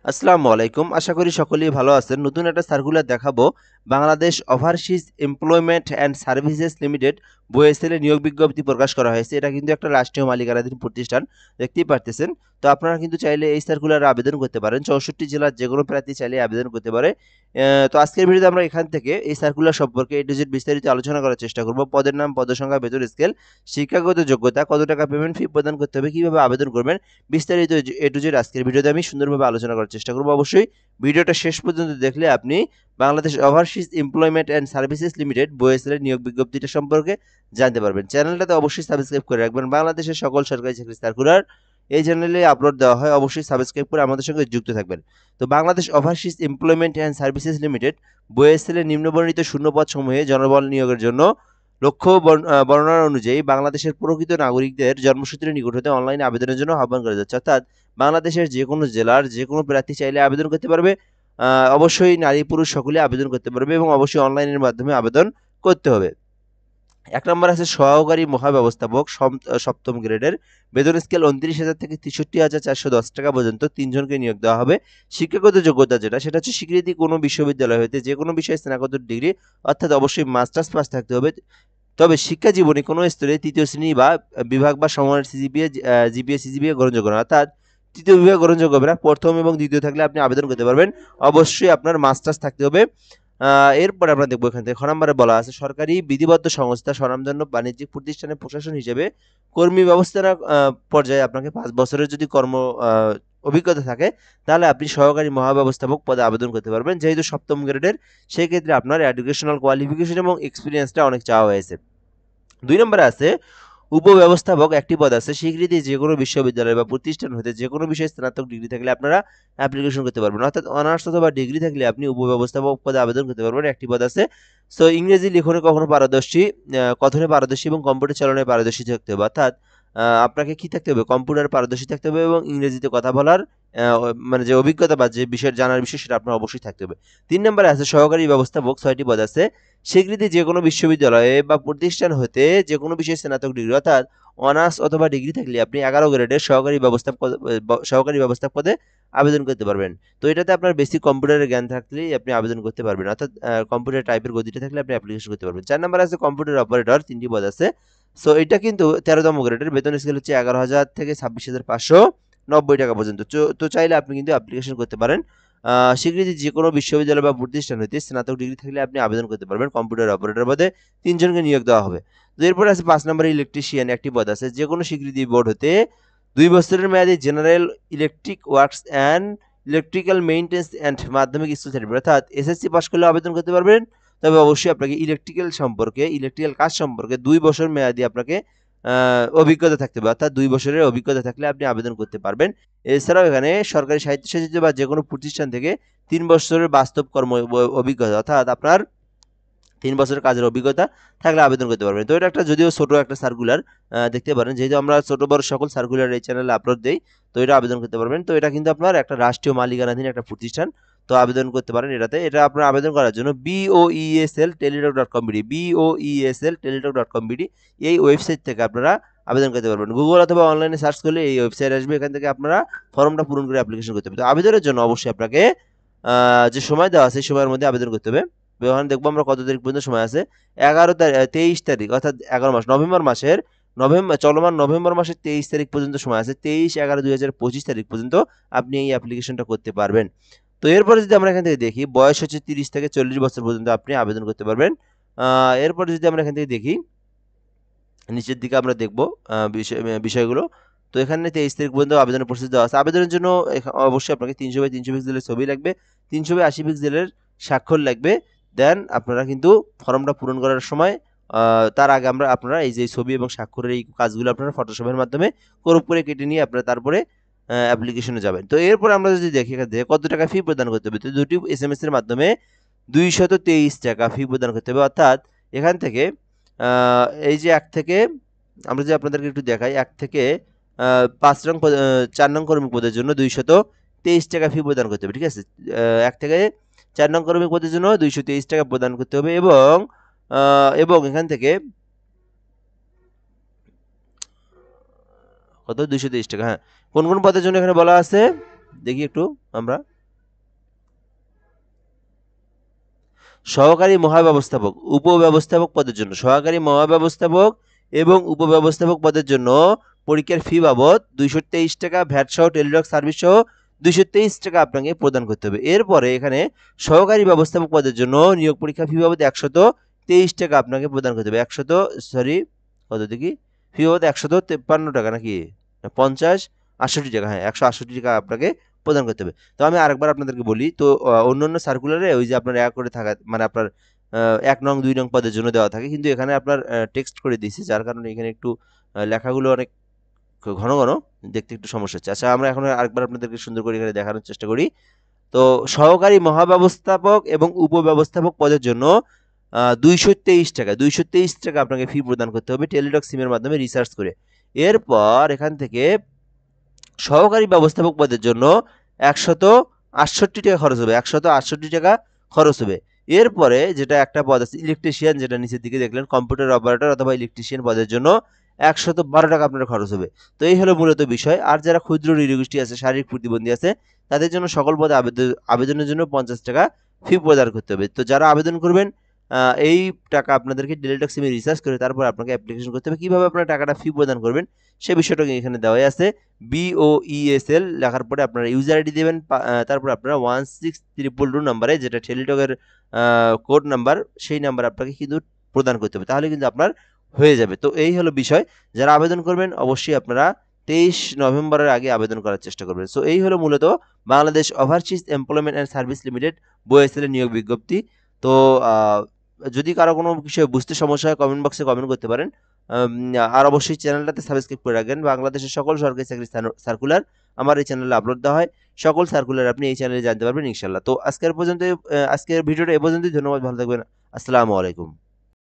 আসসালামু আলাইকুম। আশা করি সকলেই ভালো আছেন। নতুন একটা সার্কুলার দেখাবো। Bangladesh overseas employment and services limited BOSL এ নিয়োগ বিজ্ঞপ্তি প্রকাশ করা হয়েছে। এটা কিন্তু একটা রাষ্ট্রীয় মালিকানাধীন প্রতিষ্ঠান। দেখতেই পারতেছেন। তো আপনারা কিন্তু চাইলে এই সার্কুলারে আবেদন করতে পারেন। 64 জেলার যেকোনো প্রার্থী চাইলে আবেদন করতে পারে। তো আজকের ভিডিওতে আমরা এখান থেকে এই সার্কুলার সম্পর্কে A to Z বিস্তারিত আলোচনা করার চেষ্টা করব। পদের নাম, পদসংখ্যা, বেতন স্কেল, শিক্ষাগত যোগ্যতা, কত টাকা পেমেন্ট ফি প্রদান করতে হবে, কিভাবে আবেদন করবেন, বিস্তারিত A to Z আজকের ভিডিওতে আমি সুন্দরভাবে আলোচনা করার চেষ্টা করব। অবশ্যই ভিডিওটা শেষ পর্যন্ত দেখলে আপনি Bangladesh overseas employment and services limited BOSL এর নিয়োগ বিজ্ঞপ্তিটা সম্পর্কে জানতে পারবেন। চ্যানেলটাতে অবশ্যই সাবস্ক্রাইব করে রাখবেন। বাংলাদেশের সকল সরকারি চাকরির সার্কুলার এই চ্যানেলে আপলোড দেওয়া হয়। অবশ্যই সাবস্ক্রাইব করে আমাদের সঙ্গে যুক্ত থাকবেন। তো Bangladesh overseas employment and services limited BOSL এর নিম্নবর্ণিত শূন্যপদ সমূহে জনবল নিয়োগের জন্য লক্ষ্য বর্ণনা অনুযায়ী বাংলাদেশের প্রকৃত নাগরিকদের জন্মসূত্রের নিকট হতে অনলাইনে আবেদনের জন্য আহ্বান করা যাচ্ছে। অর্থাৎ বাংলাদেশের যে কোনো জেলার যে কোনো প্রার্থী চাইলে আবেদন করতে পারবে। অবশ্যই নারী পুরুষ সকলে আবেদন করতে পারবে এবং অবশ্যই অনলাইনের মাধ্যমে আবেদন করতে হবে। ১ নম্বর আছে সহকারী মহাব্যবস্থাপক সপ্তম গ্রেডের, বেতন স্কেল ২৯,০০০ থেকে ৬৩,৪১০ টাকা পর্যন্ত ৩ জনকে নিয়োগ দেওয়া হবে। শিক্ষাগত যোগ্যতা সেটা হচ্ছে স্বীকৃতি কোনো বিশ্ববিদ্যালয় হতে যেকোনো বিষয়ে স্নাতকোত্তর ডিগ্রি অর্থাৎ অবশ্যই মাস্টার্স পাস থাকতে হবে। তবে শিক্ষা জীবনে কোনো স্তরে ৩য় শ্রেণী বা বিভাগ বা সমমানের জিপিএ গ্রহণযোগ্য নয়। অর্থাৎ ৩য় বিভাগ গ্রহণযোগ্য হবে না। ১ম এবং ২য় থাকলে আপনি আবেদন করতে পারবেন। অবশ্যই আপনার মাস্টার্স থাকতে হবে। এরপরে আমরা দেখব এখান থেকে খ নম্বরে বলা আছে সরকারি বিধিবদ্ধ সংস্থা স্বনামধন্য বাণিজ্যিক প্রতিষ্ঠানে প্রশাসন হিসেবে কর্মী ব্যবস্থাপনা পর্যায়ে আপনাকে ৫ বছরের যদি আ অভিজ্ঞতা থাকে তাহলে আপনি সহকারী মহাব্যবস্থাপক পদে আবেদন করতে পারবেন। যেহেতু সপ্তম গ্রেডের সেক্ষেত্রে আপনার এডুকেশনাল কোয়ালিফিকেশন এবং এক্সপেরিয়েন্সটা অনেক চাওয়া হয়েছে। ২ নম্বরে আছে উপব্যবস্থাপক একটি পদ আছে। স্বীকৃতি যেকোনো বিশ্ববিদ্যালয় বা প্রতিষ্ঠান হতে যেকোনো বিষয়ে স্নাতক ডিগ্রি থাকলে আপনারা অ্যাপ্লিকেশন করতে পারবেন। অর্থাৎ অনার্স অথবা ডিগ্রি থাকলে আপনি উপব্যবস্থাপক পদে আবেদন করতে পারবেন। একটি পদ আছে। সো ইংরেজি লিখনে কখনো পারদর্শী, কথনে পারদর্শী এবং কম্পিউটার চালনায় পারদর্শী থাকতে হবে। অর্থাৎ আপনাকে কি থাকতে হবে? কম্পিউটারে পারদর্শী থাকতে হবে এবং ইংরেজিতে কথা বলার মানে যে অভিজ্ঞতা বা যে বিষয় জানার বিষয় সেটা আপনার অবশ্যই থাকতে হবে। ৩ নম্বরে আছে সহকারী ব্যবস্থাপক ৬ টি পদ আছে। স্বীকৃতি যেকোনো বিশ্ববিদ্যালয়ে বা প্রতিষ্ঠান হতে যেকোনো বিষয়ে স্নাতক ডিগ্রি অর্থাৎ অনার্স অথবা ডিগ্রি থাকলে আপনি ১১ গ্রেডের সহকারী ব্যবস্থাপক পদে আবেদন করতে পারবেন। তো এটাতে আপনার বেসিক কম্পিউটারের জ্ঞান থাকলেই আপনি আবেদন করতে পারবেন। অর্থাৎ কম্পিউটার টাইপের গতিটা থাকলে আপনি অ্যাপ্লিকেশন করতে পারবেন। ৪ নম্বরে আছে কম্পিউটার অপারেটর ৩ টি পদ আছে। সো এটা কিন্তু ১৩তম গ্রেডের, বেতন স্কেল হচ্ছে ১১,০০০ থেকে ২৬,৫৯০ টাকা পর্যন্ত। তো চাইলে আপনি কিন্তু অ্যাপ্লিকেশন করতে পারেন। স্বীকৃতি যেকোনো বিশ্ববিদ্যালয় বা প্রতিষ্ঠান হইতে স্নাতক ডিগ্রি থাকলে আপনি আবেদন করতে পারবেন। কম্পিউটার অপারেটর পদে ৩ জনকে নিয়োগ দেওয়া হবে। তো এরপরে আছে ৫ নম্বরে ইলেকট্রিশিয়ান একটি পদ আছে। যেকোনো স্বীকৃতি বোর্ড হতে ২ বছরের মেয়াদী general electric works and electrical maintenance and মাধ্যমিক স্কুল সার্টিফিকেট অর্থাৎ এসএসসি পাস করলে আবেদন করতে পারবেন। তবে অবশ্যই আপনাকে ইলেকট্রিক্যাল কাজ সম্পর্কে ২ বছর মেয়াদী আপনাকে অভিজ্ঞতা থাকতে হবে। অর্থাৎ ২ বছরের অভিজ্ঞতা থাকলে আপনি আবেদন করতে পারবেন। এছাড়াও এখানে সরকারি স্বায়ত্তশাসিত বা যেকোনো প্রতিষ্ঠান থেকে ৩ বছরের বাস্তব কর্ম অভিজ্ঞতা অর্থাৎ আপনার ৩ বছরের কাজের অভিজ্ঞতা থাকলে আবেদন করতে পারবেন। তো এটা একটা যদিও ছোট একটা সার্কুলার দেখতে পারেন। যেহেতু আমরা ছোট বড় সকল সার্কুলার এই চ্যানেলে আপলোড দেই, তো এটা আবেদন করতে পারবেন। তো এটা কিন্তু আপনার একটা রাষ্ট্রীয় মালিকানাধীন একটা প্রতিষ্ঠান। তো আবেদন করতে পারেন এটাতে। এটা আপনার আবেদন করার জন্য boeslteletalk.com.bd এই ওয়েবসাইট থেকে আপনারা আবেদন করতে পারবেন। গুগল অথবা অনলাইনে সার্চ করলে এই ওয়েবসাইট আসবে। এখান থেকে আপনারা ফর্মটা পূরণ করে অ্যাপ্লিকেশন করতে হবে। তো আবেদনের জন্য অবশ্যই আপনাকে যে সময় দেওয়া আছে সেই সময়ের মধ্যে আবেদন করতে হবে। এখন দেখবো আমরা কত তারিখ পর্যন্ত সময় আছে। ২৩ তারিখ অর্থাৎ ১১ মাস নভেম্বর মাসের চলমান নভেম্বর মাসের ২৩ তারিখ পর্যন্ত সময় আছে। ২৩/১১/২০২৫ তারিখ পর্যন্ত আপনি এই অ্যাপ্লিকেশনটা করতে পারবেন। তো এরপরে যদি আমরা এখান থেকে দেখি বয়স হচ্ছে ৩০ থেকে ৪০ বছর পর্যন্ত আপনি আবেদন করতে পারবেন। এরপরে যদি আমরা এখান থেকে দেখি নিচের দিকে আমরা দেখব বিষয়গুলো। তো এখানে ২৩ তারিখ পর্যন্ত আবেদনের প্রসেস দেওয়া আছে। আবেদনের জন্য অবশ্যই আপনাকে ৩০০/৩০০ পিক্সেলের ছবি লাগবে, ৩০০/৮০ পিক্সেলের স্বাক্ষর লাগবে। দেন আপনারা কিন্তু ফর্মটা পূরণ করার সময় তার আগে আপনারা এই যে ছবি এবং স্বাক্ষরের এই কাজগুলো আপনারা ফটোশপের মাধ্যমে ক্রপ করে কেটে নিয়ে আপনারা তারপরে অ্যাপ্লিকেশনে যাবেন। তো এরপরে আমরা যদি দেখি এখান থেকে কত টাকা ফি প্রদান করতে হবে। তো দুটি এসএমএস এর মাধ্যমে ৳২২৩ ফি প্রদান করতে হবে। অর্থাৎ এখান থেকে এই যে ১ থেকে আমরা যদি আপনাদেরকে একটু দেখাই ১ থেকে ৫ নং ৪ নং কর্মী পদের জন্য ৳২২৩ ফি প্রদান করতে হবে। ঠিক আছে? ১ থেকে ৪ নং কর্মী পদের জন্য ৳২২৩ প্রদান করতে হবে এবং এখান থেকে কত ৳২২৩ হ্যাঁ। কোন পদের জন্য এখানে বলা আছে? দেখি একটু আমরা। সহকারী মহাব্যবস্থাপক উপব্যবস্থাপক পদের জন্য সহকারী মহাব্যবস্থাপক এবং উপব্যবস্থাপক পদের জন্য পরীক্ষার ফি বাবদ 223 টাকা, ভ্যাট সহ টেলিটক সার্ভিস সহ 223 টাকা আপনাকে প্রদান করতে হবে। এরপরে এখানে সহকারী ব্যবস্থাপক পদের জন্য নিয়োগ পরীক্ষা ফি বাবদ 123 টাকা আপনাকে প্রদান করতে হবে। কত দেখি, ফি বাবদ 153 টাকা নাকি 50 68 টাকা, হ্যাঁ 168 টাকা আপনাকে প্রদান করতে হবে। তো আমি আরেকবার আপনাদেরকে বলি, তো অন্যান্য সার্কুলারে ওই যে আপনার এক করে থাকা মানে আপনার 1 নং 2 নং পদের জন্য দেওয়া থাকে, কিন্তু এখানে আপনার টেক্সট করে দিয়েছি, যার কারণে এখানে একটু লেখাগুলো অনেক ঘন ঘন দেখতে একটু সমস্যা হচ্ছে। আচ্ছা, আমরা এখন আরেকবার আপনাদেরকে সুন্দর করে এখানে দেখানোর চেষ্টা করি। তো সহকারী মহাব্যবস্থাপক এবং উপব্যবস্থাপক পদের জন্য 223 টাকা আপনাকে ফি প্রদান করতে হবে টেলিটক সিমের মাধ্যমে রিসার্চ করে। এরপর এখান থেকে সহকারী ব্যবস্থাপক পদের জন্য 168 টাকা খরচ হবে, 168 টাকা খরচ হবে। এরপরে যেটা একটা পদ আছে ইলেকট্রিশিয়ান, যেটা নিচের দিকে দেখলেন কম্পিউটার অপারেটর অথবা ইলেকট্রিশিয়ান পদের জন্য 112 টাকা আপনার খরচ হবে। তো এই হলো মূলত বিষয়। আর যারা ক্ষুদ্র নৃগোষ্ঠী আছে, শারীরিক প্রতিবন্ধী আছে, তাদের জন্য সকল পদে আবেদনের জন্য 50 টাকা ফি প্রদান করতে হবে। তো যারা আবেদন করবেন এই টাকা আপনাদেরকে টেলিটক সিমে রিচার্জ করে তারপর আপনাকে অ্যাপ্লিকেশন করতে হবে। কীভাবে আপনারা টাকাটা ফি প্রদান করবেন সে বিষয়টা এখানে দেওয়াই আছে। BOESL লেখার পরে আপনারা ইউজার আইডি দেবেন, তারপর আপনারা 16322 নাম্বারে, যেটা টেলিটকের কোড নাম্বার, সেই নাম্বার আপনাকে কিন্তু প্রদান করতে হবে, তাহলে কিন্তু আপনার হয়ে যাবে। তো এই হলো বিষয়। যারা আবেদন করবেন অবশ্যই আপনারা 23 নভেম্বরের আগে আবেদন করার চেষ্টা করবেন। সো এই হলো মূলত Bangladesh overseas employment and service limited BOESL এর নিয়োগ বিজ্ঞপ্তি। তো যদি কারো কোনো বিষয়ে বুঝতে সমস্যা হয় কমেন্ট বক্সে কমেন্ট করতে পারেন। আর অবশ্যই চ্যানেলটাতে সাবস্ক্রাইব করে রাখবেন। বাংলাদেশের সকল সরকারি চাকরির সার্কুলার আমার এই চ্যানেলে আপলোড দেওয়া হয়। সকল সার্কুলার আপনি এই চ্যানেলে জানতে পারবেন ইনশাল্লাহ। তো আজকের ভিডিওটা এ পর্যন্তই। ধন্যবাদ, ভালো থাকবেন। আসসালামু আলাইকুম।